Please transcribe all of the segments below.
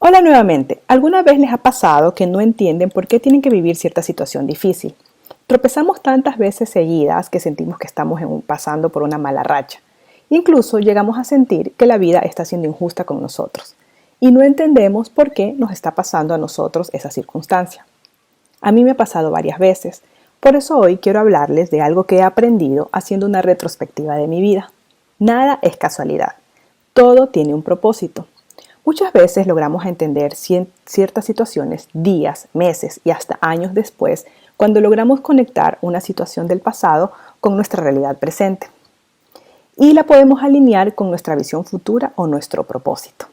Hola nuevamente. ¿Alguna vez les ha pasado que no entienden por qué tienen que vivir cierta situación difícil? Tropezamos tantas veces seguidas que sentimos que estamos pasando por una mala racha. Incluso llegamos a sentir que la vida está siendo injusta con nosotros y no entendemos por qué nos está pasando a nosotros esa circunstancia. A mí me ha pasado varias veces, por eso hoy quiero hablarles de algo que he aprendido haciendo una retrospectiva de mi vida. Nada es casualidad, todo tiene un propósito. Muchas veces logramos entender ciertas situaciones días, meses y hasta años después cuando logramos conectar una situación del pasado con nuestra realidad presente. Y la podemos alinear con nuestra visión futura o nuestro propósito.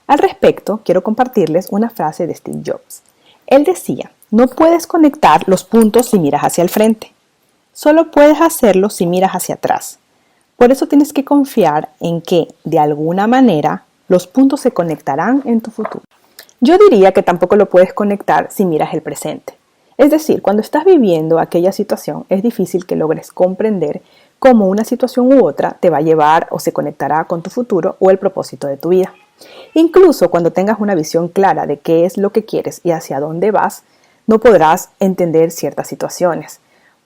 Al respecto, quiero compartirles una frase de Steve Jobs. Él decía, no puedes conectar los puntos si miras hacia el frente. Solo puedes hacerlo si miras hacia atrás. Por eso tienes que confiar en que, de alguna manera, los puntos se conectarán en tu futuro. Yo diría que tampoco lo puedes conectar si miras el presente. Es decir, cuando estás viviendo aquella situación, es difícil que logres comprender cómo una situación u otra te va a llevar o se conectará con tu futuro o el propósito de tu vida. Incluso cuando tengas una visión clara de qué es lo que quieres y hacia dónde vas, no podrás entender ciertas situaciones.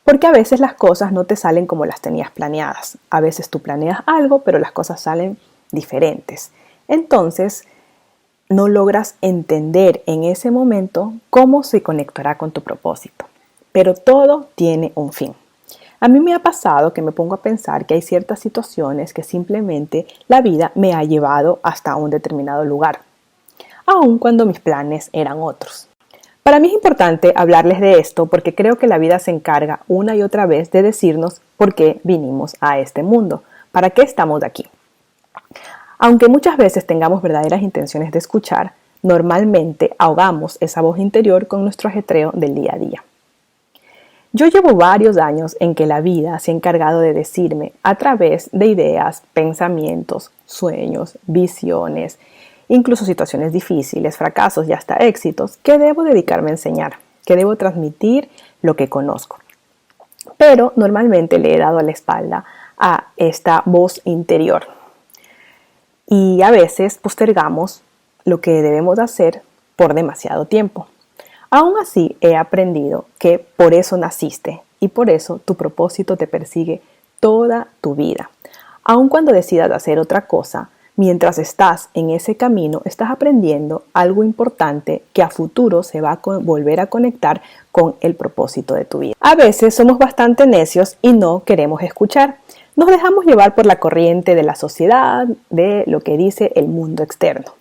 Porque a veces las cosas no te salen como las tenías planeadas. A veces tú planeas algo, pero las cosas salen diferentes. Entonces, no logras entender en ese momento cómo se conectará con tu propósito. Pero todo tiene un fin. A mí me ha pasado que me pongo a pensar que hay ciertas situaciones que simplemente la vida me ha llevado hasta un determinado lugar, aun cuando mis planes eran otros. Para mí es importante hablarles de esto porque creo que la vida se encarga una y otra vez de decirnos por qué vinimos a este mundo, para qué estamos aquí. Aunque muchas veces tengamos verdaderas intenciones de escuchar, normalmente ahogamos esa voz interior con nuestro ajetreo del día a día. Yo llevo varios años en que la vida se ha encargado de decirme a través de ideas, pensamientos, sueños, visiones, incluso situaciones difíciles, fracasos y hasta éxitos, que debo dedicarme a enseñar, que debo transmitir lo que conozco. Pero normalmente le he dado la espalda a esta voz interior. Y a veces postergamos lo que debemos hacer por demasiado tiempo. Aún así, he aprendido que por eso naciste y por eso tu propósito te persigue toda tu vida. Aun cuando decidas hacer otra cosa, mientras estás en ese camino, estás aprendiendo algo importante que a futuro se va a volver a conectar con el propósito de tu vida. A veces somos bastante necios y no queremos escuchar. Nos dejamos llevar por la corriente de la sociedad, de lo que dice el mundo externo.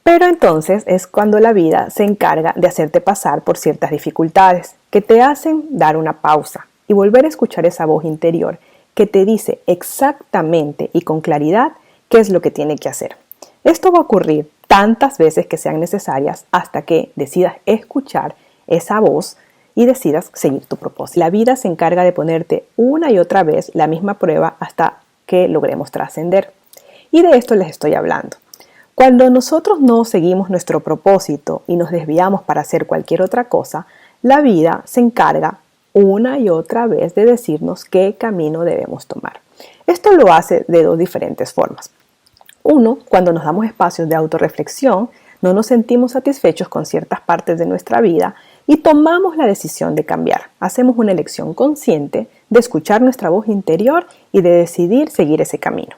Pero entonces es cuando la vida se encarga de hacerte pasar por ciertas dificultades que te hacen dar una pausa y volver a escuchar esa voz interior que te dice exactamente y con claridad qué es lo que tiene que hacer. Esto va a ocurrir tantas veces que sean necesarias hasta que decidas escuchar esa voz y decidas seguir tu propósito. La vida se encarga de ponerte una y otra vez la misma prueba hasta que logremos trascender. Y de esto les estoy hablando. Cuando nosotros no seguimos nuestro propósito y nos desviamos para hacer cualquier otra cosa, la vida se encarga una y otra vez de decirnos qué camino debemos tomar. Esto lo hace de dos diferentes formas. Uno, cuando nos damos espacios de autorreflexión, no nos sentimos satisfechos con ciertas partes de nuestra vida y tomamos la decisión de cambiar. Hacemos una elección consciente de escuchar nuestra voz interior y de decidir seguir ese camino.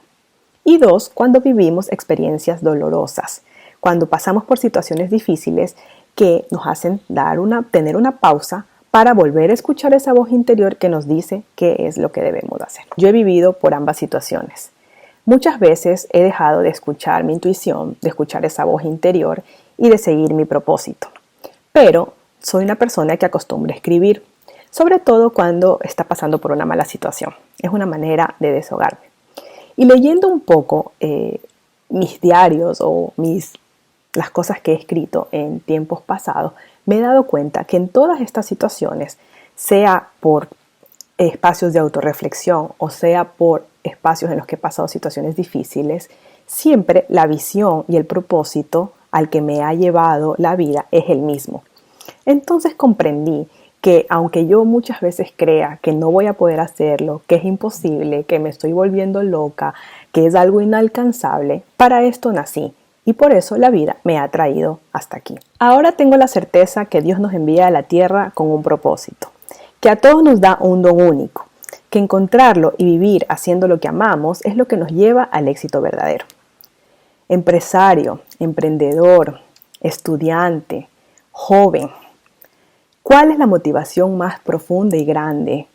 Y dos, cuando vivimos experiencias dolorosas, cuando pasamos por situaciones difíciles que nos hacen tener una pausa para volver a escuchar esa voz interior que nos dice qué es lo que debemos hacer. Yo he vivido por ambas situaciones. Muchas veces he dejado de escuchar mi intuición, de escuchar esa voz interior y de seguir mi propósito. Pero soy una persona que acostumbra a escribir, sobre todo cuando está pasando por una mala situación. Es una manera de desahogarme. Y leyendo un poco mis diarios o las cosas que he escrito en tiempos pasados, me he dado cuenta que en todas estas situaciones, sea por espacios de autorreflexión o sea por espacios en los que he pasado situaciones difíciles, siempre la visión y el propósito al que me ha llevado la vida es el mismo. Entonces comprendí que aunque yo muchas veces crea que no voy a poder hacerlo, que es imposible, que me estoy volviendo loca, que es algo inalcanzable, para esto nací y por eso la vida me ha traído hasta aquí. Ahora tengo la certeza que Dios nos envía a la tierra con un propósito, que a todos nos da un don único, que encontrarlo y vivir haciendo lo que amamos es lo que nos lleva al éxito verdadero. Empresario, emprendedor, estudiante, joven, ¿cuál es la motivación más profunda y grande?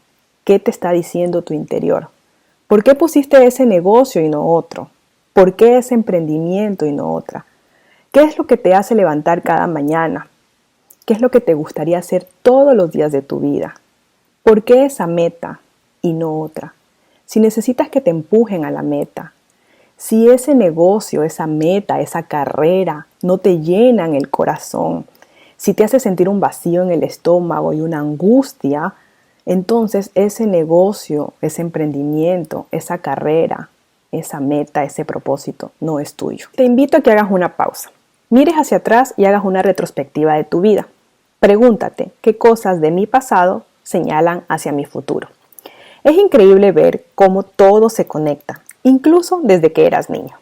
¿Qué te está diciendo tu interior? ¿Por qué pusiste ese negocio y no otro? ¿Por qué ese emprendimiento y no otra? ¿Qué es lo que te hace levantar cada mañana? ¿Qué es lo que te gustaría hacer todos los días de tu vida? ¿Por qué esa meta y no otra? Si necesitas que te empujen a la meta, si ese negocio, esa meta, esa carrera no te llenan el corazón, si te hace sentir un vacío en el estómago y una angustia, entonces ese negocio, ese emprendimiento, esa carrera, esa meta, ese propósito no es tuyo. Te invito a que hagas una pausa, mires hacia atrás y hagas una retrospectiva de tu vida. Pregúntate qué cosas de mi pasado señalan hacia mi futuro. Es increíble ver cómo todo se conecta, incluso desde que eras niño.